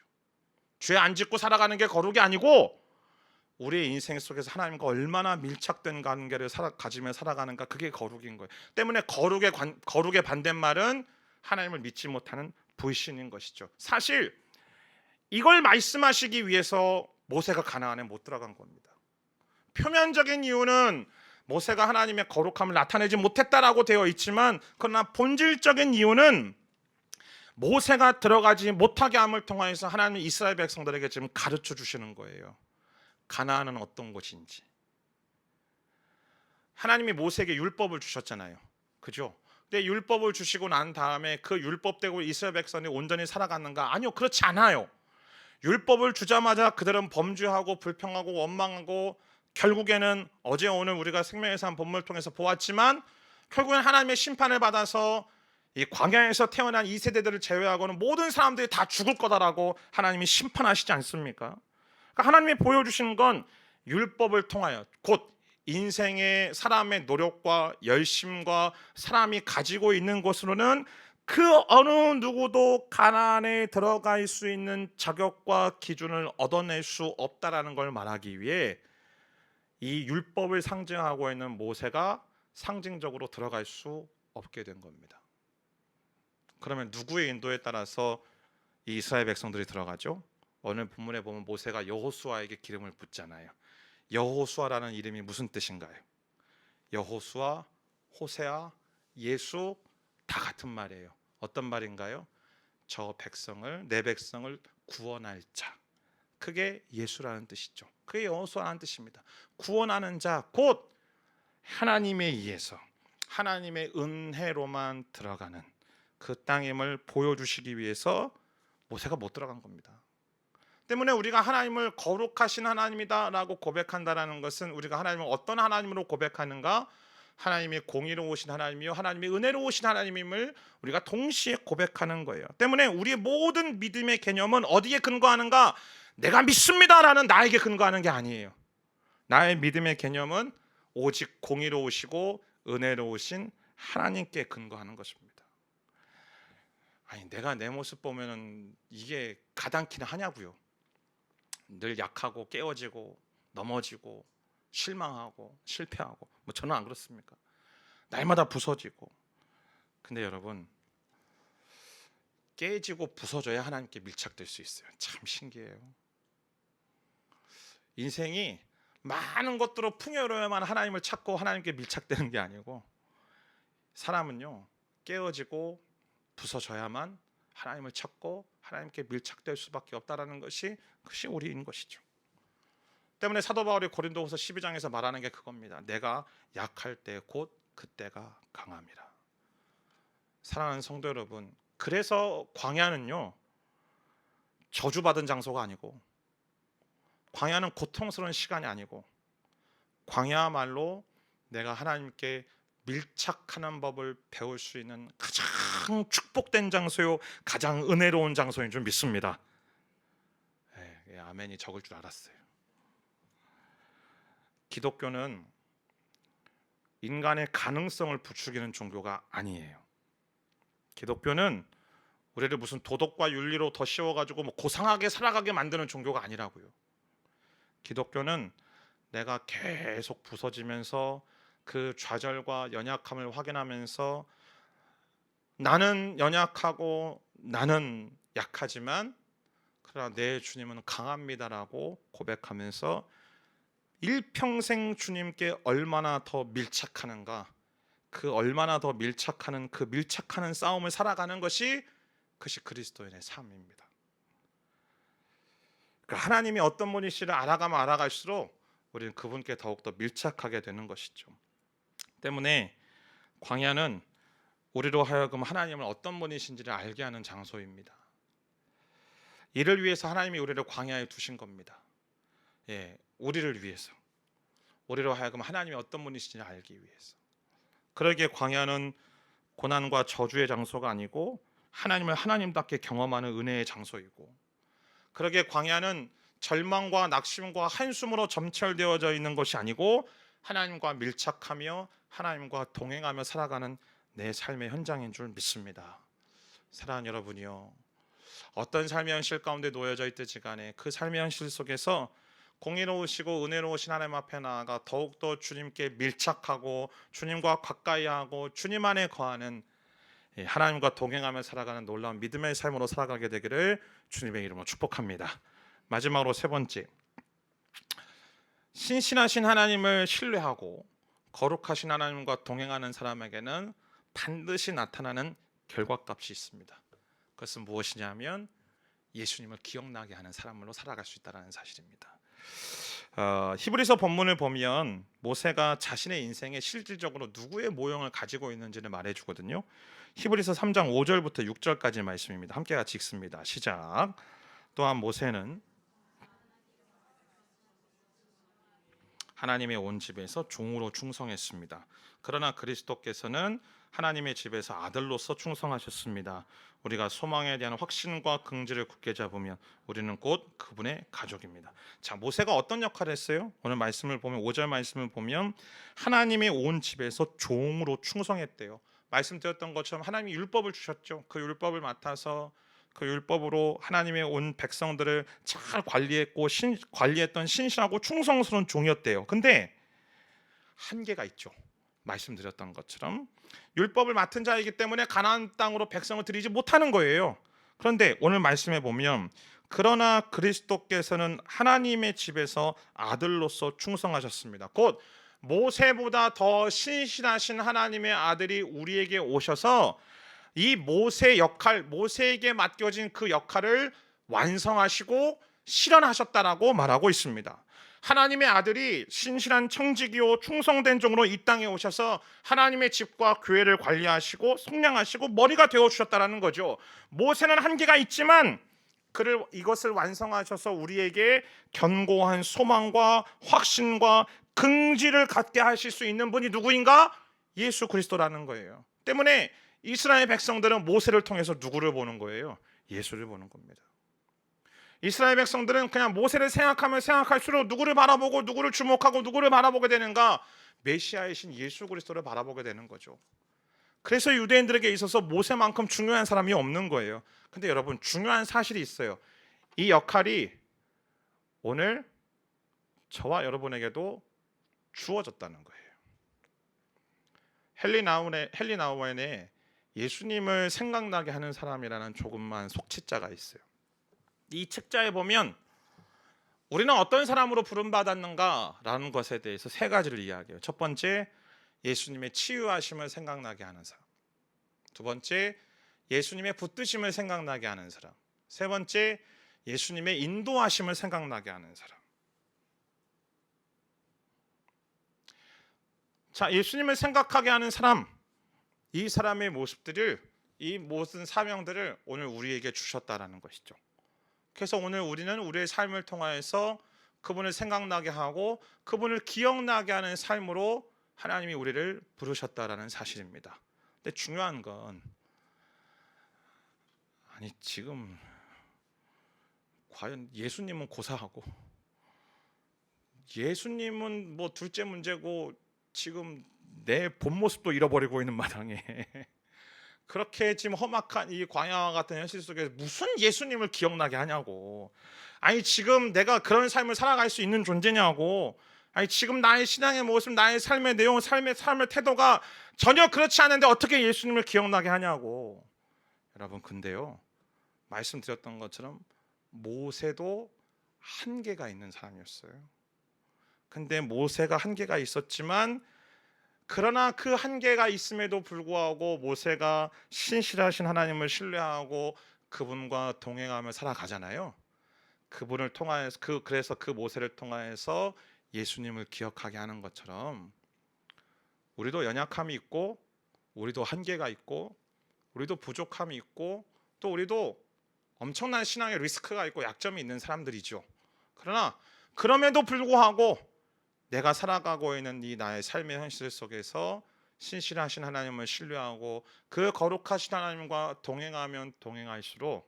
죄 안 짓고 살아가는 게 거룩이 아니고, 우리의 인생 속에서 하나님과 얼마나 밀착된 관계를 가지며 살아가는가, 그게 거룩인 거예요. 때문에 거룩의 반대말은 하나님을 믿지 못하는 불신인 것이죠. 사실 이걸 말씀하시기 위해서 모세가 가나안에 못 들어간 겁니다. 표면적인 이유는 모세가 하나님의 거룩함을 나타내지 못했다라고 되어 있지만, 그러나 본질적인 이유는 모세가 들어가지 못하게 함을 통하여서 하나님이 이스라엘 백성들에게 지금 가르쳐 주시는 거예요. 가나안은 어떤 곳인지. 하나님이 모세에게 율법을 주셨잖아요. 그죠? 근데 율법을 주시고 난 다음에 그 율법대로 이스라엘 백성이 온전히 살아갔는가? 아니요, 그렇지 않아요. 율법을 주자마자 그들은 범죄하고 불평하고 원망하고, 결국에는 어제 오늘 우리가 생명의 산 본문을 통해서 보았지만, 결국엔 하나님의 심판을 받아서 이 광야에서 태어난 이 세대들을 제외하고는 모든 사람들이 다 죽을 거다라고 하나님이 심판하시지 않습니까? 그러니까 하나님이 보여주시는 건 율법을 통하여, 곧 인생의 사람의 노력과 열심과 사람이 가지고 있는 것으로는 그 어느 누구도 가나안에 들어갈 수 있는 자격과 기준을 얻어낼 수 없다라는 걸 말하기 위해 이 율법을 상징하고 있는 모세가 상징적으로 들어갈 수 없게 된 겁니다. 그러면 누구의 인도에 따라서 이 이스라엘 백성들이 들어가죠? 오늘 본문에 보면 모세가 여호수아에게 기름을 붓잖아요. 여호수아라는 이름이 무슨 뜻인가요? 여호수아, 호세아, 예수 다 같은 말이에요. 어떤 말인가요? 내 백성을 구원할 자. 그게 예수라는 뜻이죠. 그게 여호수아라는 뜻입니다. 구원하는 자, 곧 하나님에 의해서 하나님의 은혜로만 들어가는 그 땅임을 보여주시기 위해서 모세가 못 들어간 겁니다. 때문에 우리가 하나님을 거룩하신 하나님이다라고 고백한다라는 것은, 우리가 하나님을 어떤 하나님으로 고백하는가? 하나님이 공의로우신 하나님이요 하나님이 은혜로우신 하나님임을 우리가 동시에 고백하는 거예요. 때문에 우리의 모든 믿음의 개념은 어디에 근거하는가? 내가 믿습니다라는 나에게 근거하는 게 아니에요. 나의 믿음의 개념은 오직 공의로우시고 은혜로우신 하나님께 근거하는 것입니다. 아니 내가 내 모습 보면은 이게 가당키나 하냐고요. 늘 약하고 깨어지고 넘어지고 실망하고 실패하고 뭐 저는 안 그렇습니까? 날마다 부서지고. 근데 여러분 깨지고 부서져야 하나님께 밀착될 수 있어요. 참 신기해요. 인생이 많은 것들로 풍요로워야만 하나님을 찾고 하나님께 밀착되는 게 아니고 사람은요 깨어지고 부서져야만 하나님을 찾고 하나님께 밀착될 수밖에 없다라는 것이 우리인 것이죠. 때문에 사도 바울이 고린도후서 12장에서 말하는 게 그겁니다. 내가 약할 때 곧 그때가 강함이라. 사랑하는 성도 여러분, 그래서 광야는요 저주받은 장소가 아니고 광야는 고통스러운 시간이 아니고 광야말로 내가 하나님께 밀착하는 법을 배울 수 있는 가장 축복된 장소요 가장 은혜로운 장소인 줄 믿습니다. 아멘이 적을 줄 알았어요. 기독교는 인간의 가능성을 부추기는 종교가 아니에요. 기독교는 우리를 무슨 도덕과 윤리로 더 씌워가지고 뭐 고상하게 살아가게 만드는 종교가 아니라고요. 기독교는 내가 계속 부서지면서 그 좌절과 연약함을 확인하면서 나는 연약하고 나는 약하지만 그러나 내 주님은 강합니다라고 고백하면서 일평생 주님께 얼마나 더 밀착하는가, 그 얼마나 더 밀착하는 그 밀착하는 싸움을 살아가는 것이 그것이 그리스도인의 삶입니다. 하나님이 어떤 분이시를 알아가면 알아갈수록 우리는 그분께 더욱더 밀착하게 되는 것이죠. 때문에 광야는 우리로 하여금 하나님을 어떤 분이신지를 알게 하는 장소입니다. 이를 위해서 하나님이 우리를 광야에 두신 겁니다. 우리를 위해서, 우리로 하여금 하나님이 어떤 분이신지 알기 위해서. 그러기에 광야는 고난과 저주의 장소가 아니고 하나님을 하나님답게 경험하는 은혜의 장소이고, 그러기에 광야는 절망과 낙심과 한숨으로 점철되어져 있는 것이 아니고 하나님과 밀착하며 하나님과 동행하며 살아가는 내 삶의 현장인 줄 믿습니다. 사랑하는 여러분이요, 어떤 삶의 현실 가운데 놓여져 있든지 간에 그 삶의 현실 속에서 공의로우시고 은혜로우신 하나님 앞에 나아가 더욱더 주님께 밀착하고 주님과 가까이하고 주님 안에 거하는 하나님과 동행하며 살아가는 놀라운 믿음의 삶으로 살아가게 되기를 주님의 이름으로 축복합니다. 마지막으로 세 번째, 신실하신 하나님을 신뢰하고 거룩하신 하나님과 동행하는 사람에게는 반드시 나타나는 결과값이 있습니다. 그것은 무엇이냐면 예수님을 기억나게 하는 사람으로 살아갈 수 있다는 사실입니다. 히브리서 본문을 보면 모세가 자신의 인생에 실질적으로 누구의 모형을 가지고 있는지를 말해주거든요. 히브리서 3장 5절부터 6절까지 말씀입니다. 함께 같이 읽습니다. 시작. 또한 모세는 하나님의 온 집에서 종으로 충성했습니다. 그러나 그리스도께서는 하나님의 집에서 아들로서 충성하셨습니다. 우리가 소망에 대한 확신과 긍지를 굳게 잡으면 우리는 곧 그분의 가족입니다. 자, 모세가 어떤 역할을 했어요? 오늘 말씀을 보면 5절 말씀을 보면 하나님의 온 집에서 종으로 충성했대요. 말씀드렸던 것처럼 하나님이 율법을 주셨죠. 그 율법을 맡아서 그 율법으로 하나님의 온 백성들을 잘 관리했던 신실하고 충성스러운 종이었대요. 근데 한계가 있죠. 말씀드렸던 것처럼 율법을 맡은 자이기 때문에 가나안 땅으로 백성을 들이지 못하는 거예요. 그런데 오늘 말씀에 보면 그러나 그리스도께서는 하나님의 집에서 아들로서 충성하셨습니다. 곧 모세보다 더 신실하신 하나님의 아들이 우리에게 오셔서 이 모세에게 맡겨진 그 역할을 완성하시고 실현하셨다라고 말하고 있습니다. 하나님의 아들이 신실한 청지기요 충성된 종으로 이 땅에 오셔서 하나님의 집과 교회를 관리하시고 속량하시고 머리가 되어주셨다라는 거죠. 모세는 한계가 있지만 이것을 완성하셔서 우리에게 견고한 소망과 확신과 긍지를 갖게 하실 수 있는 분이 누구인가? 예수 그리스도라는 거예요. 때문에 이스라엘 백성들은 모세를 통해서 누구를 보는 거예요? 예수를 보는 겁니다. 이스라엘 백성들은 그냥 모세를 생각하면 생각할수록 누구를 바라보고 누구를 주목하고 누구를 바라보게 되는가? 메시아이신 예수 그리스도를 바라보게 되는 거죠. 그래서 유대인들에게 있어서 모세만큼 중요한 사람이 없는 거예요. 근데 여러분, 중요한 사실이 있어요. 이 역할이 오늘 저와 여러분에게도 주어졌다는 거예요. 헨리 나우엔에 예수님을 생각나게 하는 사람이라는 조금만 속치자가 있어요. 이 책자에 보면 우리는 어떤 사람으로 부름받았는가라는 것에 대해서 세 가지를 이야기해요. 첫 번째, 예수님의 치유하심을 생각나게 하는 사람. 두 번째, 예수님의 붙드심을 생각나게 하는 사람. 세 번째, 예수님의 인도하심을 생각나게 하는 사람. 자, 예수님을 생각하게 하는 사람, 이 사람의 모습들을, 이 모든 사명들을 오늘 우리에게 주셨다라는 것이죠. 그래서 오늘 우리는 우리의 삶을 통하여서 그분을 생각나게 하고 그분을 기억나게 하는 삶으로 하나님이 우리를 부르셨다라는 사실입니다. 근데 중요한 건, 아니 지금 과연 예수님은 고사하고 예수님은 뭐 둘째 문제고 지금 내 본 모습도 잃어버리고 있는 마당에 그렇게 지금 험악한 이 광야와 같은 현실 속에서 무슨 예수님을 기억나게 하냐고. 아니 지금 내가 그런 삶을 살아갈 수 있는 존재냐고. 아니 지금 나의 신앙의 모습, 나의 삶의 내용, 삶의 태도가 전혀 그렇지 않은데 어떻게 예수님을 기억나게 하냐고. 여러분, 근데요, 말씀드렸던 것처럼 모세도 한계가 있는 사람이었어요. 근데 모세가 한계가 있었지만, 그러나 그 한계가 있음에도 불구하고 모세가 신실하신 하나님을 신뢰하고 그분과 동행하며 살아가잖아요. 그분을 통하여서 그래서 그 모세를 통하여서 예수님을 기억하게 하는 것처럼 우리도 연약함이 있고, 우리도 한계가 있고, 우리도 부족함이 있고, 또 우리도 엄청난 신앙의 리스크가 있고 약점이 있는 사람들이죠. 그러나 그럼에도 불구하고 내가 살아가고 있는 이 나의 삶의 현실 속에서 신실하신 하나님을 신뢰하고 그 거룩하신 하나님과 동행하면 동행할수록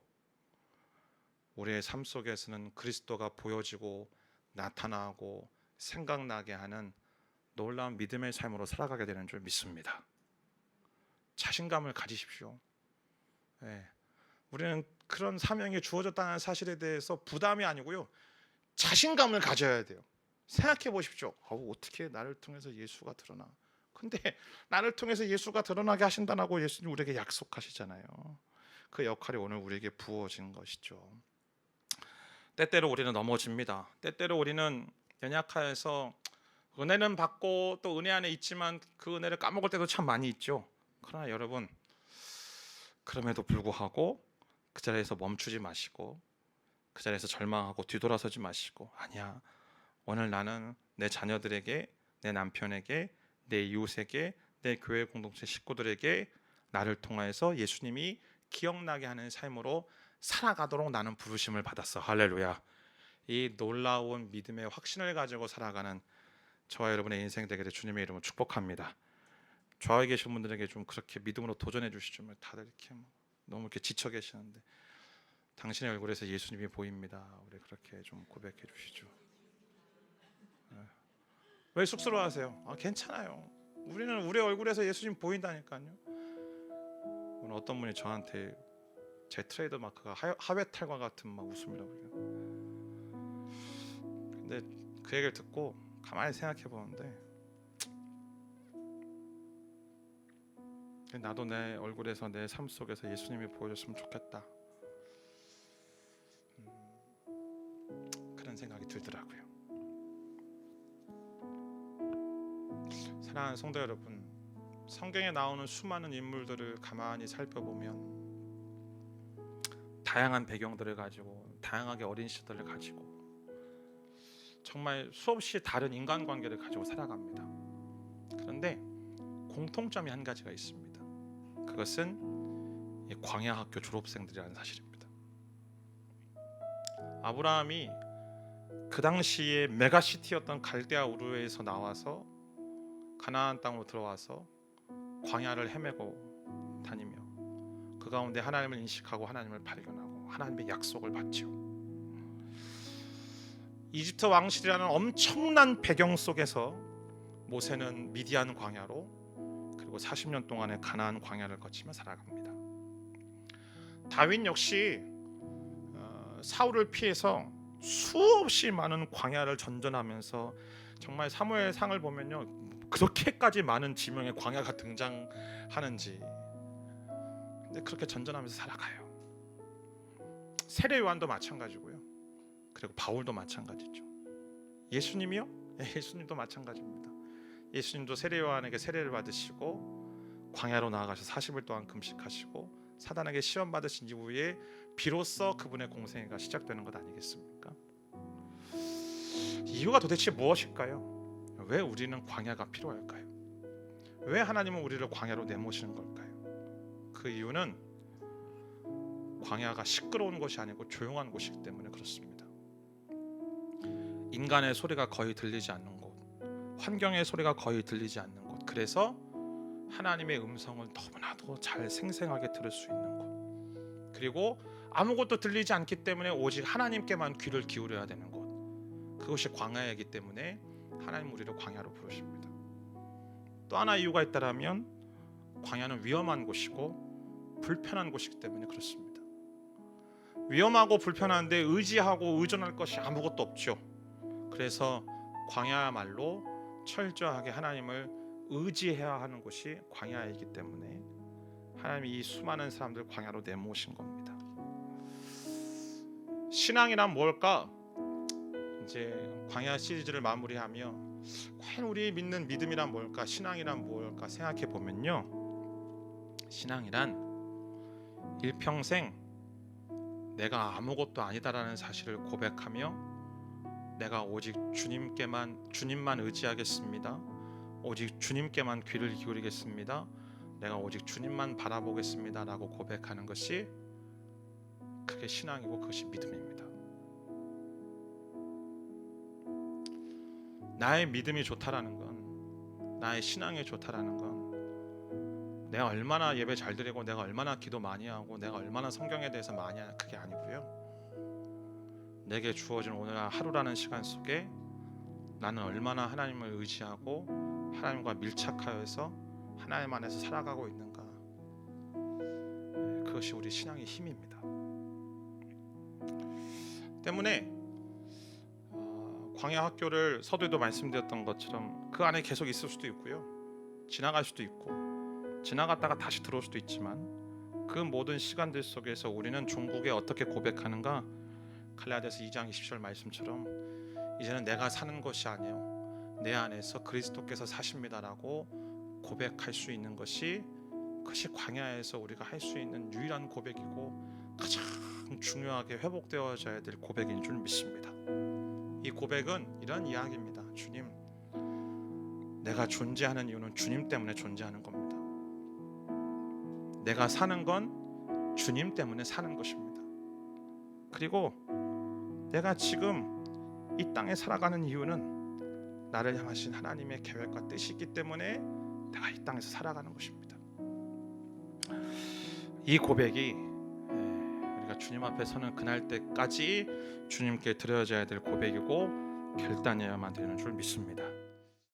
우리의 삶 속에서는 그리스도가 보여지고 나타나고 생각나게 하는 놀라운 믿음의 삶으로 살아가게 되는 줄 믿습니다. 자신감을 가지십시오. 네. 우리는 그런 사명이 주어졌다는 사실에 대해서 부담이 아니고요, 자신감을 가져야 돼요. 생각해 보십시오. 어떻게 나를 통해서 예수가 드러나? 근데 나를 통해서 예수가 드러나게 하신다고 예수님 우리에게 약속하시잖아요. 그 역할이 오늘 우리에게 부어진 것이죠. 때때로 우리는 넘어집니다. 때때로 우리는 연약하여서 은혜는 받고 또 은혜 안에 있지만 그 은혜를 까먹을 때도 참 많이 있죠. 그러나 여러분, 그럼에도 불구하고 그 자리에서 멈추지 마시고, 그 자리에서 절망하고 뒤돌아서지 마시고, 아니야, 오늘 나는 내 자녀들에게, 내 남편에게, 내 이웃에게, 내 교회 공동체 식구들에게 나를 통하여서 예수님이 기억나게 하는 삶으로 살아가도록 나는 부르심을 받았어. 할렐루야. 이 놀라운 믿음의 확신을 가지고 살아가는 저와 여러분의 인생 되기를 주님의 이름으로 축복합니다. 좌우에 계신 분들에게 좀 그렇게 믿음으로 도전해 주시죠. 다들 이렇게 너무 이렇게 지쳐 계시는데 당신의 얼굴에서 예수님이 보입니다. 우리 그렇게 좀 고백해 주시죠. 왜 쑥스러워하세요? 괜찮아요. 우리는 우리 얼굴에서 예수님 보인다니까요. 오늘 어떤 분이 저한테 제 트레이드 마크가 하회탈과 같은 막 웃음이라고 그래요. 근데 그 얘기를 듣고 가만히 생각해 보는데, 나도 내 얼굴에서 내 삶 속에서 예수님이 보여줬으면 좋겠다, 그런 생각이 들더라고요. 사랑하는 성도 여러분, 성경에 나오는 수많은 인물들을 가만히 살펴보면 다양한 배경들을 가지고, 다양하게 어린 시절을 가지고 정말 수없이 다른 인간관계를 가지고 살아갑니다. 그런데 공통점이 한 가지가 있습니다. 그것은 광야 학교 졸업생들이라는 사실입니다. 아브라함이 그 당시에 메가시티였던 갈대아 우르에서 나와서 가나안 땅으로 들어와서 광야를 헤매고 다니며 그 가운데 하나님을 인식하고 하나님을 발견하고 하나님의 약속을 받지요. 이집트 왕실이라는 엄청난 배경 속에서 모세는 미디안 광야로 그리고 40년 동안의 가나안 광야를 거치며 살아갑니다. 다윗 역시 사울을 피해서 수없이 많은 광야를 전전하면서 정말 사무엘상을 보면요, 그렇게까지 많은 지명의 광야가 등장하는지. 근데 그렇게 전전하면서 살아가요. 세례 요한도 마찬가지고요. 그리고 바울도 마찬가지죠. 예수님이요? 예수님도 마찬가지입니다. 예수님도 세례 요한에게 세례를 받으시고 광야로 나아가서 40일 동안 금식하시고 사단에게 시험 받으신 이후에 비로소 그분의 공생애가 시작되는 것 아니겠습니까? 이유가 도대체 무엇일까요? 왜 우리는 광야가 필요할까요? 왜 하나님은 우리를 광야로 내모시는 걸까요? 그 이유는 광야가 시끄러운 곳이 아니고 조용한 곳이기 때문에 그렇습니다. 인간의 소리가 거의 들리지 않는 곳, 환경의 소리가 거의 들리지 않는 곳, 그래서 하나님의 음성을 너무나도 잘 생생하게 들을 수 있는 곳, 그리고 아무것도 들리지 않기 때문에 오직 하나님께만 귀를 기울여야 되는 곳, 그것이 광야이기 때문에 하나님 우리를 광야로 부르십니다. 또 하나 이유가 있다라면 광야는 위험한 곳이고 불편한 곳이기 때문에 그렇습니다. 위험하고 불편한데 의지하고 의존할 것이 아무것도 없죠. 그래서 광야야말로 철저하게 하나님을 의지해야 하는 곳이 광야이기 때문에 하나님이 이 수많은 사람들 광야로 내모신 겁니다. 신앙이란 뭘까? 이제 광야 시리즈를 마무리하며 과연 우리 믿는 믿음이란 뭘까? 신앙이란 뭘까? 생각해 보면요, 신앙이란 일평생 내가 아무것도 아니다라는 사실을 고백하며 내가 오직 주님만 의지하겠습니다. 오직 주님께만 귀를 기울이겠습니다. 내가 오직 주님만 바라보겠습니다 라고 고백하는 것이 그게 신앙이고 그것이 믿음입니다. 나의 믿음이 좋다라는 건, 나의 신앙이 좋다라는 건 내가 얼마나 예배 잘 드리고 내가 얼마나 기도 많이 하고 내가 얼마나 성경에 대해서 많이 하냐, 그게 아니고요, 내게 주어진 오늘 하루라는 시간 속에 나는 얼마나 하나님을 의지하고 하나님과 밀착하여서 하나님 안에서 살아가고 있는가, 그것이 우리 신앙의 힘입니다. 때문에 광야 학교를 서두에도 말씀드렸던 것처럼 그 안에 계속 있을 수도 있고요, 지나갈 수도 있고 지나갔다가 다시 들어올 수도 있지만 그 모든 시간들 속에서 우리는 종국에 어떻게 고백하는가? 갈라디아서 2장 20절 말씀처럼 이제는 내가 사는 것이 아니요 내 안에서 그리스도께서 사십니다라고 고백할 수 있는 것이, 그것이 광야에서 우리가 할 수 있는 유일한 고백이고 가장 중요하게 회복되어져야 될 고백인 줄 믿습니다. 이 고백은 이런 이야기입니다. 주님, 내가 존재하는 이유는 주님 때문에 존재하는 겁니다. 내가 사는 건 주님 때문에 사는 것입니다. 그리고 내가 지금 이 땅에 살아가는 이유는 나를 향하신 하나님의 계획과 뜻이 있기 때문에 내가 이 땅에서 살아가는 것입니다. 이 고백이 우리가 주님 앞에 서는 그날 때까지 주님께 드려져야 될 고백이고 결단이어야만 되는 줄 믿습니다.